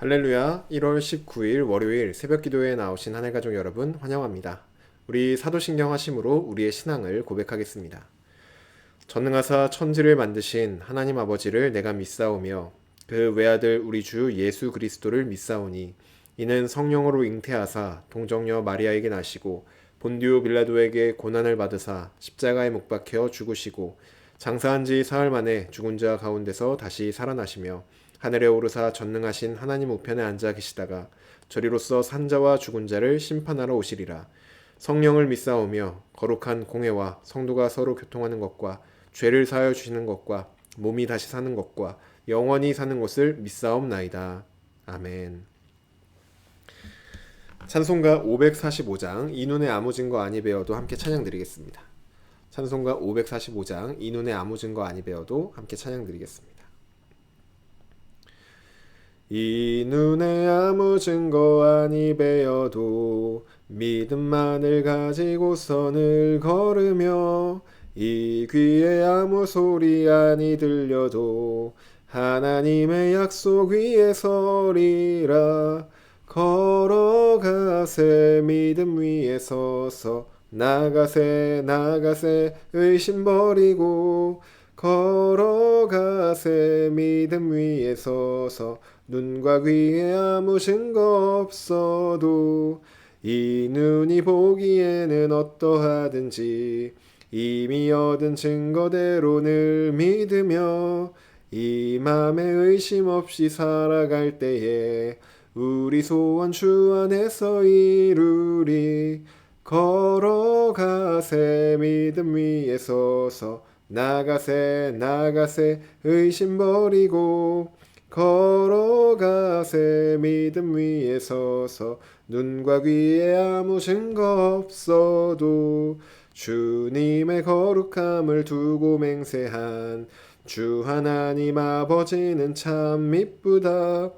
할렐루야. 1월 19일 월요일 새벽 기도에 나오신 하늘 가족 여러분 환영합니다. 우리 사도신경 하심으로 우리의 신앙을 고백하겠습니다. 전능하사 천지를 만드신 하나님 아버지를 내가 믿사오며 그 외아들 우리 주 예수 그리스도를 믿사오니 이는 성령으로 잉태하사 동정녀 마리아에게 나시고 본디오 빌라도에게 고난을 받으사 십자가에 못 박혀 죽으시고 장사한 지 사흘 만에 죽은 자 가운데서 다시 살아나시며 하늘에 오르사 전능하신 하나님 우편에 앉아 계시다가 저리로서 산자와 죽은 자를 심판하러 오시리라. 성령을 믿사오며 거룩한 공회와 성도가 서로 교통하는 것과 죄를 사하여 주시는 것과 몸이 다시 사는 것과 영원히 사는 것을 믿사옵나이다. 아멘. 찬송가 545장 이 눈에 아무 증거 아니 배어도 함께 찬양 드리겠습니다. 찬송가 545장 이 눈에 아무 증거 아니 배어도 함께 찬양 드리겠습니다. 이 눈에 아무 증거 아니 배어도 믿음만을 가지고 선을 걸으며 이 귀에 아무 소리 아니 들려도 하나님의 약속 위에 서리라. 걸어가세 믿음 위에 서서 나가세 나가세 의심 버리고 걸어가세 믿음 위에 서서 눈과 귀에 아무 증거 없어도 이 눈이 보기에는 어떠하든지 이미 얻은 증거대로 늘 믿으며 이 맘에 의심 없이 살아갈 때에 우리 소원 주 안에서 이루리. 걸어가세 믿음 위에 서서 나가세 나가세 의심 버리고 걸어가세 믿음 위에 서서 눈과 귀에 아무 증거 없어도 주님의 거룩함을 두고 맹세한 주 하나님 아버지는 참 미쁘다.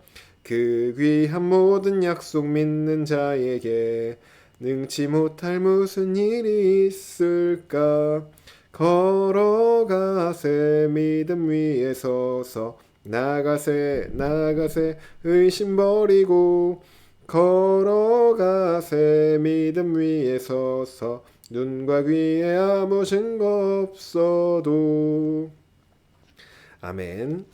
그 귀한 모든 약속 믿는 자에게 능치 못할 무슨 일이 있을까. 걸어가세 믿음 위에 서서 나가세 나가세 의심 버리고 걸어가세 믿음 위에 서서 눈과 귀에 아무 증거 없어도. 아멘.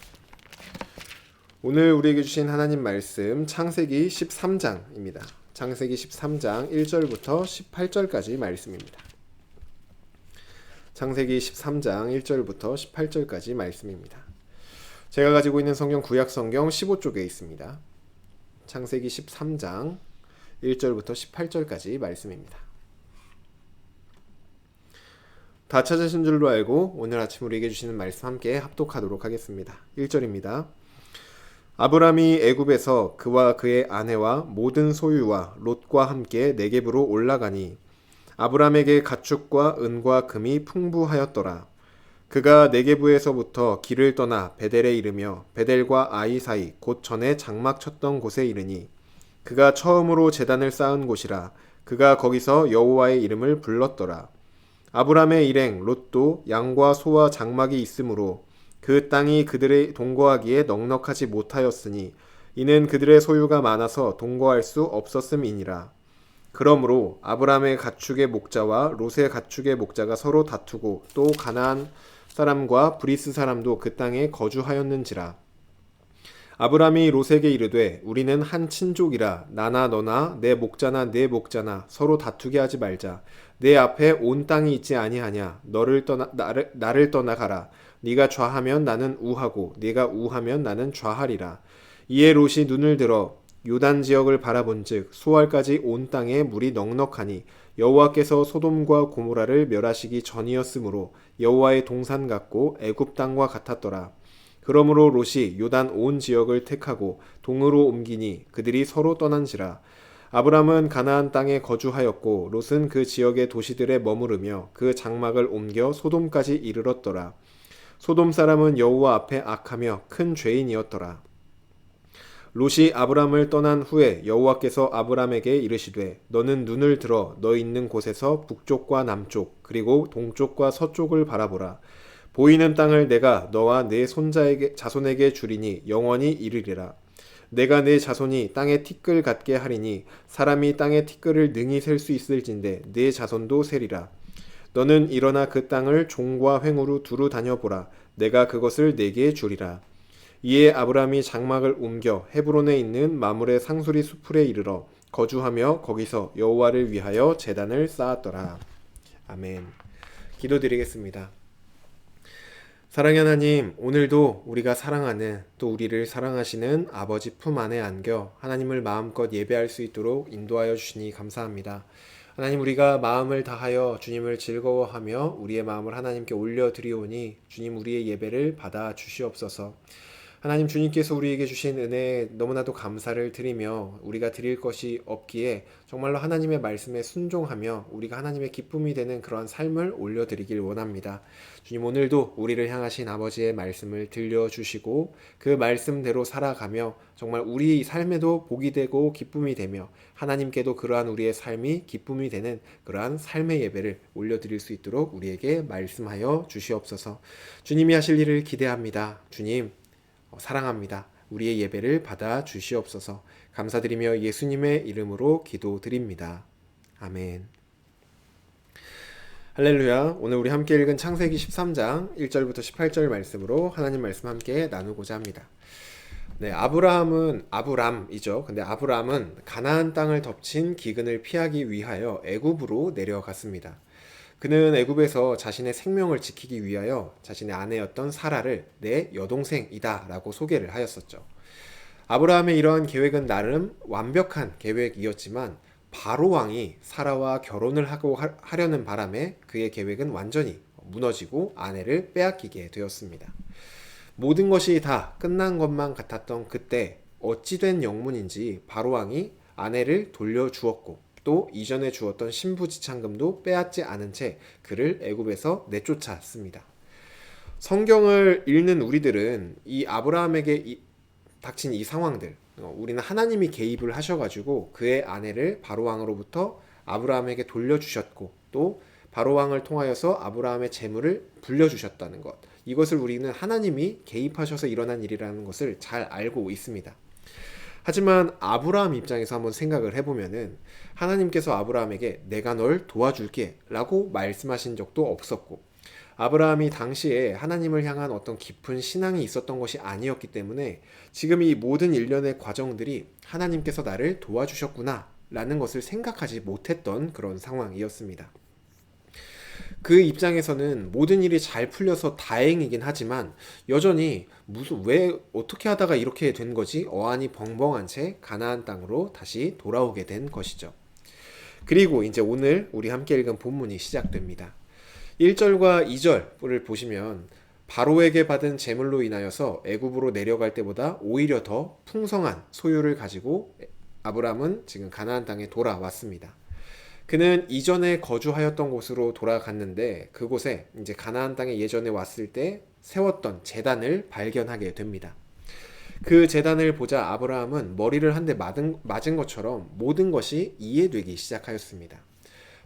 오늘 우리에게 주신 하나님 말씀 창세기 13장입니다. 창세기 13장 1절부터 18절까지 말씀입니다. 창세기 13장 1절부터 18절까지 말씀입니다. 제가 가지고 있는 성경 구약 성경 15쪽에 있습니다. 창세기 13장 1절부터 18절까지 말씀입니다. 다 찾으신 줄로 알고 오늘 아침 우리에게 주시는 말씀 함께 합독하도록 하겠습니다. 1절입니다. 아브람이 애굽에서 그와 그의 아내와 모든 소유와 롯과 함께 네겝으로 올라가니 아브람에게 가축과 은과 금이 풍부하였더라. 그가 네겝에서부터 길을 떠나 베델에 이르며 베델과 아이 사이 곧 전에 장막 쳤던 곳에 이르니 그가 처음으로 제단을 쌓은 곳이라. 그가 거기서 여호와의 이름을 불렀더라. 아브람의 일행 롯도 양과 소와 장막이 있으므로 그 땅이 그들의 동거하기에 넉넉하지 못하였으니 이는 그들의 소유가 많아서 동거할 수 없었음이니라. 그러므로 아브람의 가축의 목자와 롯의 가축의 목자가 서로 다투고 또 가나안 사람과 브리스 사람도 그 땅에 거주하였는지라. 아브람이 롯에게 이르되 우리는 한 친족이라 나나 너나 내 목자나 내 목자나 서로 다투게 하지 말자. 내 앞에 온 땅이 있지 아니하냐. 나를 떠나 가라. 네가 좌하면 나는 우하고 네가 우하면 나는 좌하리라. 이에 롯이 눈을 들어 요단 지역을 바라본즉 소알까지 온 땅에 물이 넉넉하니 여호와께서 소돔과 고모라를 멸하시기 전이었으므로 여호와의 동산 같고 애굽 땅과 같았더라. 그러므로 롯이 요단 온 지역을 택하고 동으로 옮기니 그들이 서로 떠난지라. 아브람은 가나안 땅에 거주하였고 롯은 그 지역의 도시들에 머무르며 그 장막을 옮겨 소돔까지 이르렀더라. 소돔 사람은 여호와 앞에 악하며 큰 죄인이었더라. 롯이 아브람을 떠난 후에 여호와께서 아브람에게 이르시되 너는 눈을 들어 너 있는 곳에서 북쪽과 남쪽 그리고 동쪽과 서쪽을 바라보라. 보이는 땅을 내가 너와 네 손자에게 자손에게 주리니 영원히 이르리라. 내가 내 자손이 땅의 티끌 같게 하리니 사람이 땅의 티끌을 능히 셀 수 있을진데 내 자손도 세리라. 너는 일어나 그 땅을 종과 횡으로 두루 다녀보라. 내가 그것을 내게 주리라. 이에 아브라함이 장막을 옮겨 헤브론에 있는 마므레 상수리 수풀에 이르러 거주하며 거기서 여호와를 위하여 제단을 쌓았더라. 아멘. 기도드리겠습니다. 사랑의 하나님, 오늘도 우리가 사랑하는, 또 우리를 사랑하시는 아버지 품 안에 안겨 하나님을 마음껏 예배할 수 있도록 인도하여 주시니 감사합니다. 하나님, 우리가 마음을 다하여 주님을 즐거워하며 우리의 마음을 하나님께 올려드리오니 주님, 우리의 예배를 받아 주시옵소서. 하나님, 주님께서 우리에게 주신 은혜에 너무나도 감사를 드리며 우리가 드릴 것이 없기에 정말로 하나님의 말씀에 순종하며 우리가 하나님의 기쁨이 되는 그러한 삶을 올려드리길 원합니다. 주님, 오늘도 우리를 향하신 아버지의 말씀을 들려주시고 그 말씀대로 살아가며 정말 우리 삶에도 복이 되고 기쁨이 되며 하나님께도 그러한 우리의 삶이 기쁨이 되는 그러한 삶의 예배를 올려드릴 수 있도록 우리에게 말씀하여 주시옵소서. 주님이 하실 일을 기대합니다. 주님, 사랑합니다. 우리의 예배를 받아 주시옵소서. 감사드리며 예수님의 이름으로 기도드립니다. 아멘. 할렐루야. 오늘 우리 함께 읽은 창세기 13장 1절부터 18절 말씀으로 하나님 말씀 함께 나누고자 합니다. 네, 아브람이죠. 근데 아브람은 가나안 땅을 덮친 기근을 피하기 위하여 애굽으로 내려갔습니다. 그는 애굽에서 자신의 생명을 지키기 위하여 자신의 아내였던 사라를 내 여동생이다 라고 소개를 하였었죠. 아브라함의 이러한 계획은 나름 완벽한 계획이었지만 바로 왕이 사라와 결혼을 하려는 바람에 그의 계획은 완전히 무너지고 아내를 빼앗기게 되었습니다. 모든 것이 다 끝난 것만 같았던 그때 어찌된 영문인지 바로 왕이 아내를 돌려주었고 또 이전에 주었던 신부지참금도 빼앗지 않은 채 그를 애굽에서 내쫓았습니다. 성경을 읽는 우리들은 이 아브라함에게 닥친 이 상황들, 우리는 하나님이 개입을 하셔가지고 그의 아내를 바로왕으로부터 아브라함에게 돌려주셨고 또 바로왕을 통하여서 아브라함의 재물을 불려주셨다는 것, 이것을 우리는 하나님이 개입하셔서 일어난 일이라는 것을 잘 알고 있습니다. 하지만 아브라함 입장에서 한번 생각을 해보면은 하나님께서 아브라함에게 내가 널 도와줄게 라고 말씀하신 적도 없었고 아브라함이 당시에 하나님을 향한 어떤 깊은 신앙이 있었던 것이 아니었기 때문에 지금 이 모든 일련의 과정들이 하나님께서 나를 도와주셨구나 라는 것을 생각하지 못했던 그런 상황이었습니다. 그 입장에서는 모든 일이 잘 풀려서 다행이긴 하지만 여전히 왜 어떻게 하다가 이렇게 된 거지? 어안이 벙벙한 채 가나안 땅으로 다시 돌아오게 된 것이죠. 그리고 이제 오늘 우리 함께 읽은 본문이 시작됩니다. 1절과 2절을 보시면 바로에게 받은 재물로 인하여서 애굽으로 내려갈 때보다 오히려 더 풍성한 소유를 가지고 아브람은 지금 가나안 땅에 돌아왔습니다. 그는 이전에 거주하였던 곳으로 돌아갔는데 그곳에 이제 가나안 땅에 예전에 왔을 때 세웠던 제단을 발견하게 됩니다. 그 제단을 보자 아브라함은 머리를 한 대 맞은 것처럼 모든 것이 이해되기 시작하였습니다.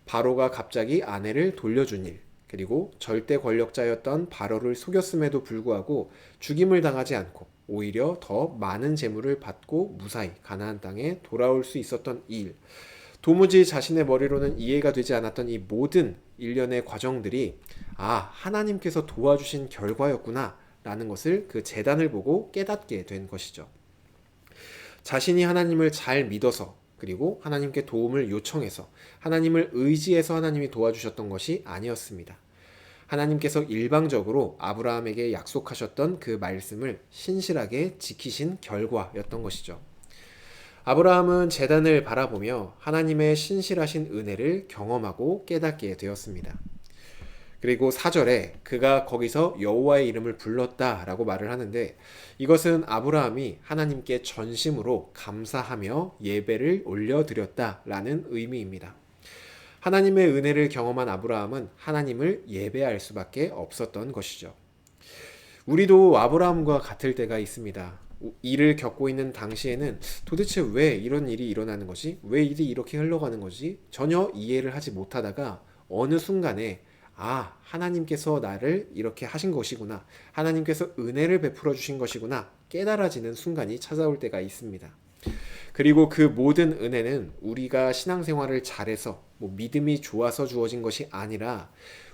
바로가 갑자기 아내를 돌려준 일, 그리고 절대 권력자였던 바로를 속였음에도 불구하고 죽임을 당하지 않고 오히려 더 많은 재물을 받고 무사히 가나안 땅에 돌아올 수 있었던 일, 도무지 자신의 머리로는 이해가 되지 않았던 이 모든 일련의 과정들이 하나님께서 도와주신 결과였구나 라는 것을 그 제단을 보고 깨닫게 된 것이죠. 자신이 하나님을 잘 믿어서 그리고 하나님께 도움을 요청해서 하나님을 의지해서 하나님이 도와주셨던 것이 아니었습니다. 하나님께서 일방적으로 아브라함에게 약속하셨던 그 말씀을 신실하게 지키신 결과였던 것이죠. 아브라함은 제단을 바라보며 하나님의 신실하신 은혜를 경험하고 깨닫게 되었습니다. 그리고 4절에 그가 거기서 여호와의 이름을 불렀다라고 말을 하는데 이것은 아브라함이 하나님께 전심으로 감사하며 예배를 올려드렸다라는 의미입니다. 하나님의 은혜를 경험한 아브라함은 하나님을 예배할 수밖에 없었던 것이죠. 우리도 아브라함과 같을 때가 있습니다. 일을 겪고 있는 당시에는 도대체 왜 이런 일이 일어나는 거지? 왜 일이 이렇게 흘러가는 거지? 전혀 이해를 하지 못하다가 어느 순간에 하나님께서 나를 이렇게 하신 것이구나. 하나님께서 은혜를 베풀어 주신 것이구나 깨달아지는 순간이 찾아올 때가 있습니다. 그리고 그 모든 은혜는 우리가 신앙생활을 잘해서 믿음이 좋아서 주어진 것이 아니라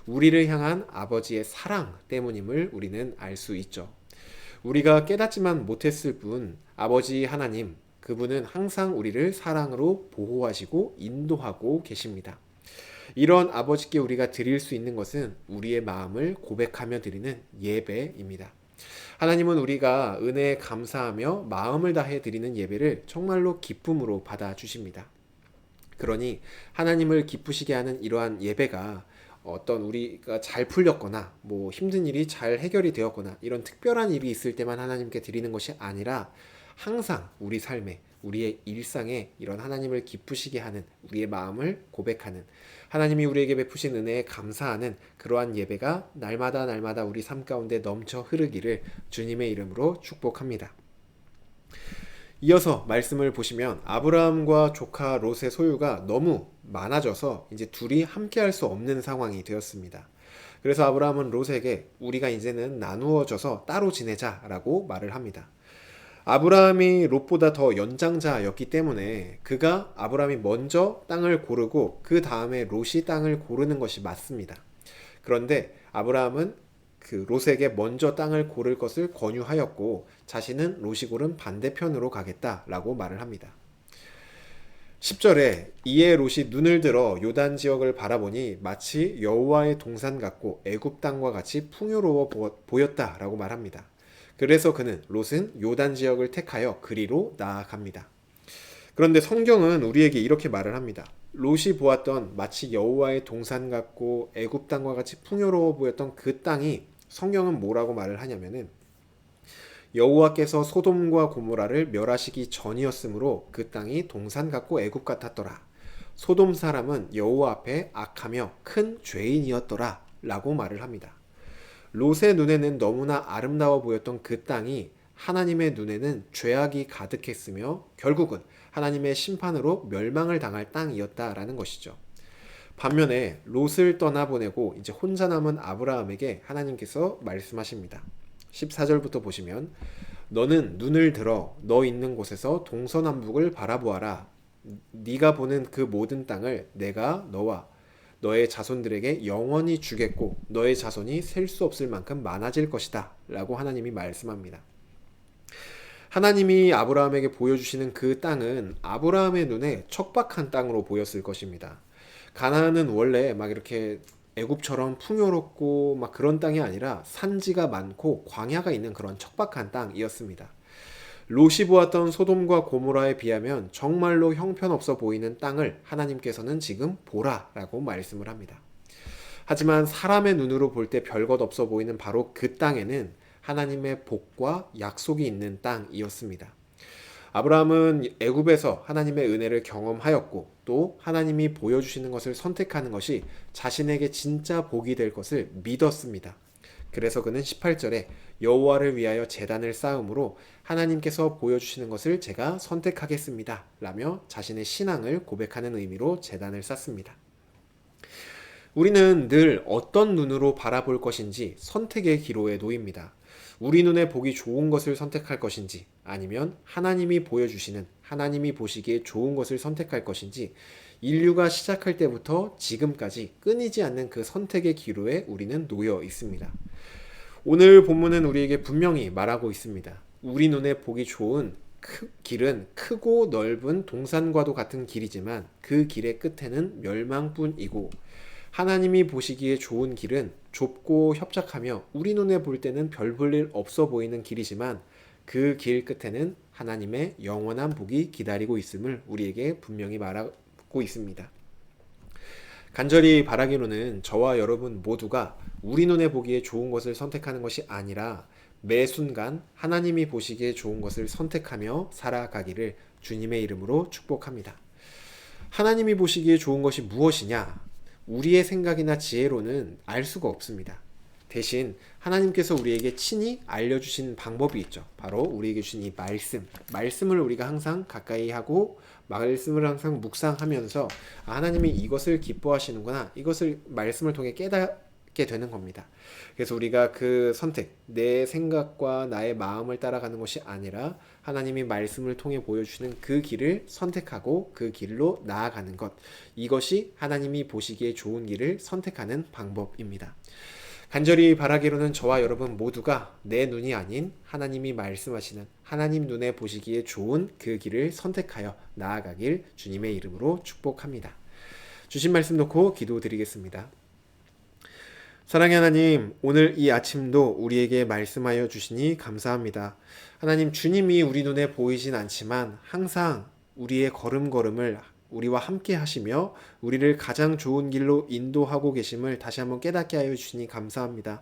우리를 향한 아버지의 사랑 때문임을 우리는 알 수 있죠. 우리가 깨닫지만 못했을 뿐 아버지 하나님, 그분은 항상 우리를 사랑으로 보호하시고 인도하고 계십니다. 이런 아버지께 우리가 드릴 수 있는 것은 우리의 마음을 고백하며 드리는 예배입니다. 하나님은 우리가 은혜에 감사하며 마음을 다해 드리는 예배를 정말로 기쁨으로 받아주십니다. 그러니 하나님을 기쁘시게 하는 이러한 예배가 어떤 우리가 잘 풀렸거나 힘든 일이 잘 해결이 되었거나 이런 특별한 일이 있을 때만 하나님께 드리는 것이 아니라 항상 우리 삶에, 우리의 일상에 이런 하나님을 기쁘시게 하는, 우리의 마음을 고백하는, 하나님이 우리에게 베푸신 은혜에 감사하는 그러한 예배가 날마다 우리 삶 가운데 넘쳐 흐르기를 주님의 이름으로 축복합니다. 이어서 말씀을 보시면 아브라함과 조카 롯의 소유가 너무 많아져서 이제 둘이 함께 할 수 없는 상황이 되었습니다. 그래서 아브라함은 롯에게 우리가 이제는 나누어져서 따로 지내자라고 말을 합니다. 아브라함이 롯보다 더 연장자였기 때문에 아브라함이 먼저 땅을 고르고 그 다음에 롯이 땅을 고르는 것이 맞습니다. 그런데 아브라함은 롯에게 먼저 땅을 고를 것을 권유하였고 자신은 롯이 고른 반대편으로 가겠다라고 말을 합니다. 10절에 이에 롯이 눈을 들어 요단 지역을 바라보니 마치 여호와의 동산 같고 애굽 땅과 같이 풍요로워 보였다라고 말합니다. 그래서 롯은 요단 지역을 택하여 그리로 나아갑니다. 그런데 성경은 우리에게 이렇게 말을 합니다. 롯이 보았던 마치 여호와의 동산 같고 애굽 땅과 같이 풍요로워 보였던 그 땅이, 성경은 뭐라고 말을 하냐면은 여호와께서 소돔과 고모라를 멸하시기 전이었으므로 그 땅이 동산 같고 애굽 같았더라. 소돔 사람은 여호와 앞에 악하며 큰 죄인이었더라 라고 말을 합니다. 롯의 눈에는 너무나 아름다워 보였던 그 땅이 하나님의 눈에는 죄악이 가득했으며 결국은 하나님의 심판으로 멸망을 당할 땅이었다라는 것이죠. 반면에 롯을 떠나보내고 이제 혼자 남은 아브라함에게 하나님께서 말씀하십니다. 14절부터 보시면 너는 눈을 들어 너 있는 곳에서 동서남북을 바라보아라. 네가 보는 그 모든 땅을 내가 너와 너의 자손들에게 영원히 주겠고 너의 자손이 셀 수 없을 만큼 많아질 것이다 라고 하나님이 말씀합니다. 하나님이 아브라함에게 보여주시는 그 땅은 아브라함의 눈에 척박한 땅으로 보였을 것입니다. 가나안은 원래 이렇게 애굽처럼 풍요롭고 그런 땅이 아니라 산지가 많고 광야가 있는 그런 척박한 땅이었습니다. 롯이 보았던 소돔과 고모라에 비하면 정말로 형편없어 보이는 땅을 하나님께서는 지금 보라라고 말씀을 합니다. 하지만 사람의 눈으로 볼 때 별것 없어 보이는 바로 그 땅에는 하나님의 복과 약속이 있는 땅이었습니다. 아브라함은 애굽에서 하나님의 은혜를 경험하였고 또 하나님이 보여주시는 것을 선택하는 것이 자신에게 진짜 복이 될 것을 믿었습니다. 그래서 그는 18절에 여호와를 위하여 제단을 쌓음으로 하나님께서 보여주시는 것을 제가 선택하겠습니다 라며 자신의 신앙을 고백하는 의미로 제단을 쌓습니다. 우리는 늘 어떤 눈으로 바라볼 것인지 선택의 기로에 놓입니다. 우리 눈에 보기 좋은 것을 선택할 것인지 아니면 하나님이 보여주시는, 하나님이 보시기에 좋은 것을 선택할 것인지 인류가 시작할 때부터 지금까지 끊이지 않는 그 선택의 기로에 우리는 놓여 있습니다. 오늘 본문은 우리에게 분명히 말하고 있습니다. 우리 눈에 보기 좋은 길은 크고 넓은 동산과도 같은 길이지만 그 길의 끝에는 멸망뿐이고 하나님이 보시기에 좋은 길은 좁고 협착하며 우리 눈에 볼 때는 별 볼 일 없어 보이는 길이지만 그 길 끝에는 하나님의 영원한 복이 기다리고 있음을 우리에게 분명히 말하고 있습니다. 간절히 바라기로는 저와 여러분 모두가 우리 눈에 보기에 좋은 것을 선택하는 것이 아니라 매 순간 하나님이 보시기에 좋은 것을 선택하며 살아가기를 주님의 이름으로 축복합니다. 하나님이 보시기에 좋은 것이 무엇이냐? 우리의 생각이나 지혜로는 알 수가 없습니다. 대신 하나님께서 우리에게 친히 알려주신 방법이 있죠. 바로 우리에게 주신 이 말씀을 우리가 항상 가까이 하고 말씀을 항상 묵상하면서 하나님이 이것을 기뻐하시는구나, 이것을 말씀을 통해 깨닫게 갖게 되는 겁니다. 그래서 우리가 그 선택, 내 생각과 나의 마음을 따라가는 것이 아니라 하나님이 말씀을 통해 보여주시는 그 길을 선택하고 그 길로 나아가는 것, 이것이 하나님이 보시기에 좋은 길을 선택하는 방법입니다. 간절히 바라기로는 저와 여러분 모두가 내 눈이 아닌 하나님이 말씀하시는 하나님 눈에 보시기에 좋은 그 길을 선택하여 나아가길 주님의 이름으로 축복합니다. 주신 말씀 놓고 기도드리겠습니다. 사랑의 하나님, 오늘 이 아침도 우리에게 말씀하여 주시니 감사합니다. 하나님, 주님이 우리 눈에 보이진 않지만 항상 우리의 걸음걸음을 우리와 함께 하시며 우리를 가장 좋은 길로 인도하고 계심을 다시 한번 깨닫게 하여 주시니 감사합니다.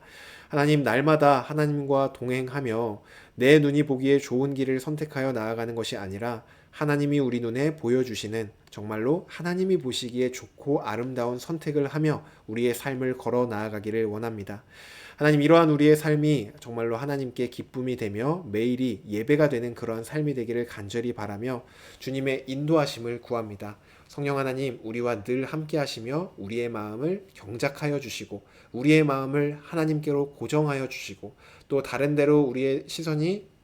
하나님, 날마다 하나님과 동행하며 내 눈이 보기에 좋은 길을 선택하여 나아가는 것이 아니라 하나님이 우리 눈에 보여주시는 정말로 하나님이 보시기에 좋고 아름다운 선택을 하며 우리의 삶을 걸어 나아가기를 원합니다. 하나님, 이러한 우리의 삶이 정말로 하나님께 기쁨이 되며 매일이 예배가 되는 그러한 삶이 되기를 간절히 바라며 주님의 인도하심을 구합니다. 성령 하나님, 우리와 늘 함께 하시며 우리의 마음을 경작하여 주시고 우리의 마음을 하나님께로 고정하여 주시고 또 다른 데로 우리의 시선이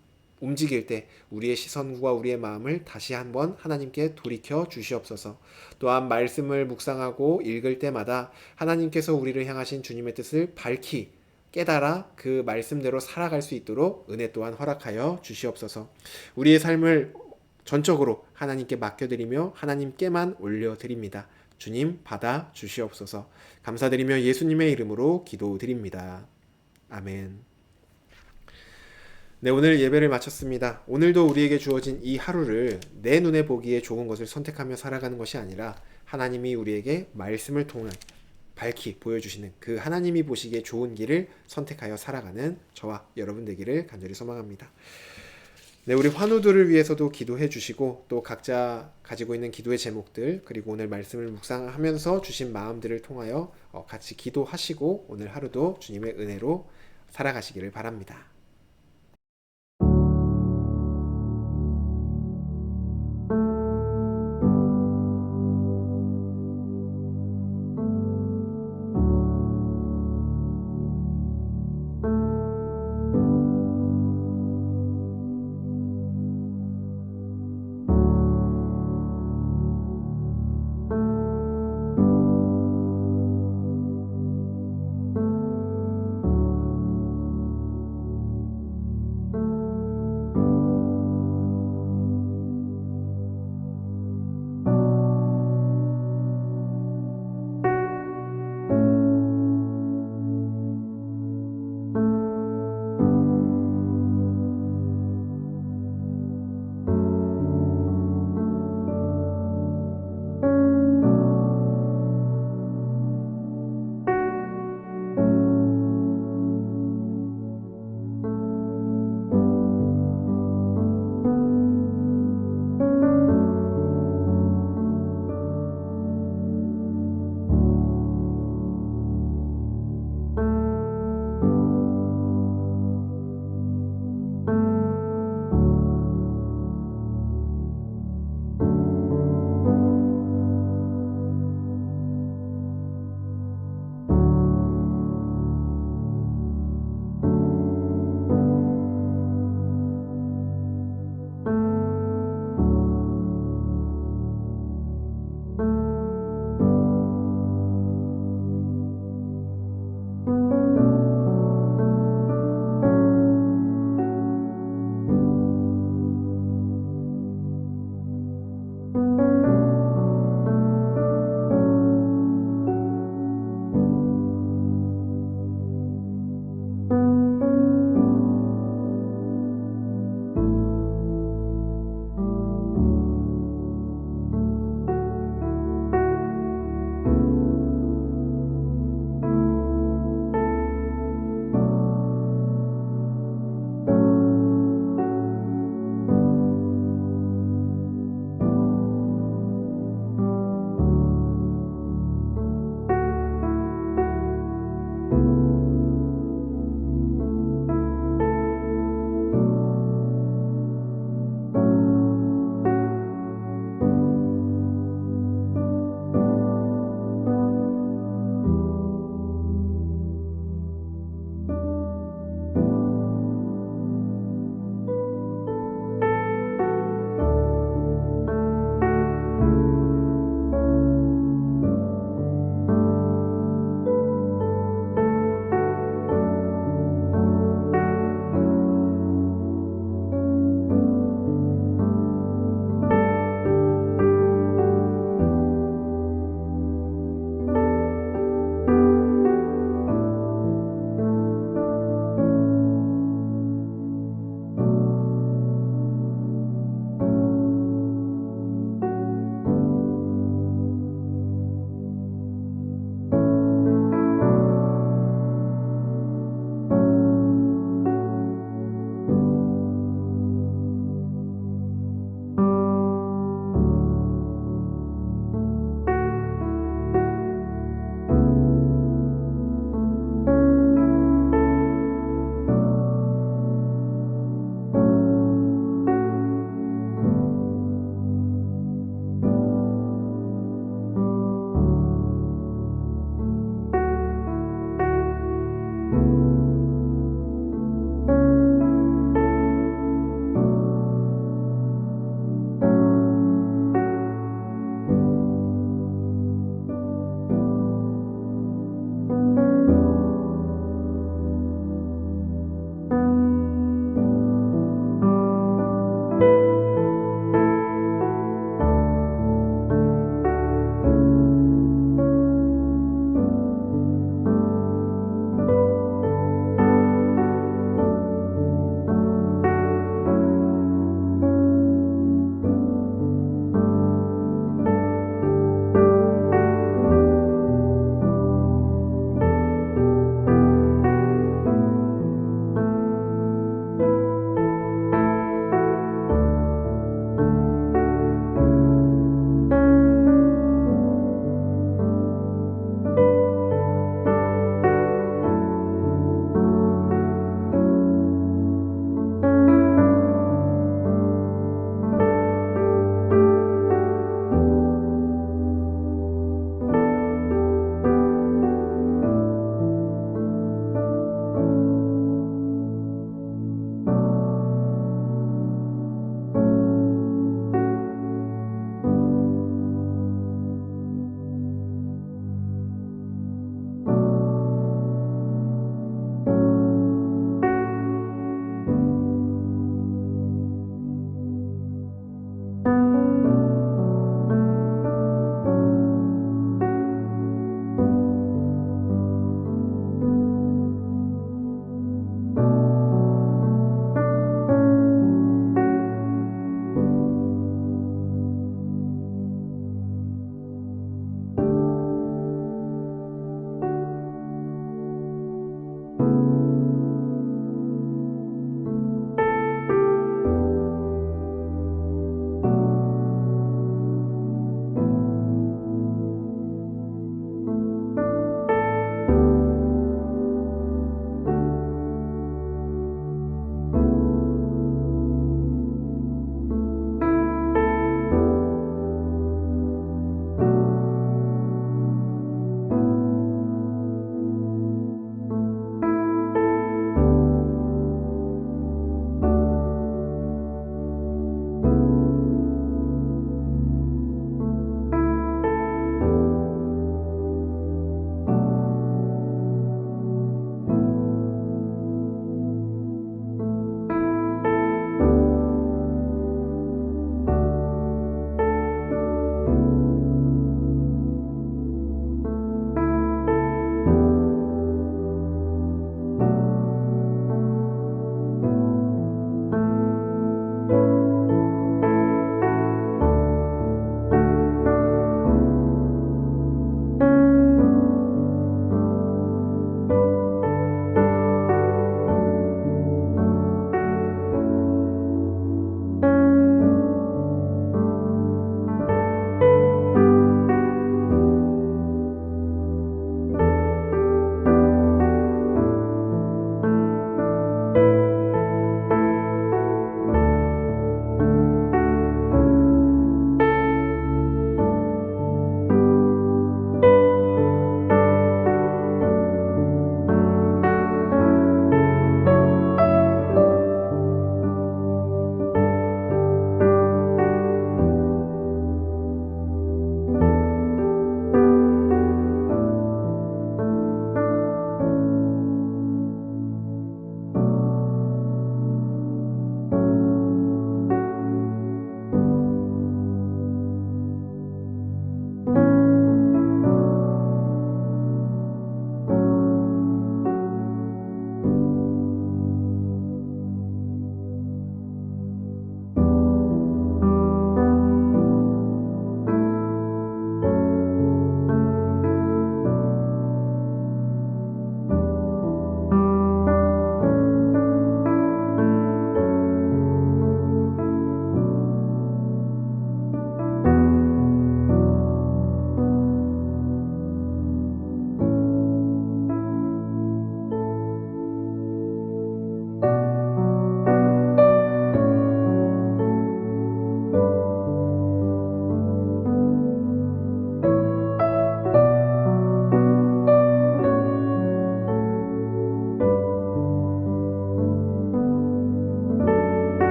움직일 때 우리의 시선과 우리의 마음을 다시 한번 하나님께 돌이켜 주시옵소서. 또한 말씀을 묵상하고 읽을 때마다 하나님께서 우리를 향하신 주님의 뜻을 밝히 깨달아 그 말씀대로 살아갈 수 있도록 은혜 또한 허락하여 주시옵소서. 우리의 삶을 전적으로 하나님께 맡겨드리며 하나님께만 올려드립니다. 주님 받아 주시옵소서. 감사드리며 예수님의 이름으로 기도드립니다. 아멘. 네, 오늘 예배를 마쳤습니다. 오늘도 우리에게 주어진 이 하루를 내 눈에 보기에 좋은 것을 선택하며 살아가는 것이 아니라 하나님이 우리에게 말씀을 통해 밝히 보여주시는 그 하나님이 보시기에 좋은 길을 선택하여 살아가는 저와 여러분 되기를 간절히 소망합니다. 네, 우리 환우들을 위해서도 기도해 주시고 또 각자 가지고 있는 기도의 제목들 그리고 오늘 말씀을 묵상하면서 주신 마음들을 통하여 같이 기도하시고 오늘 하루도 주님의 은혜로 살아가시기를 바랍니다.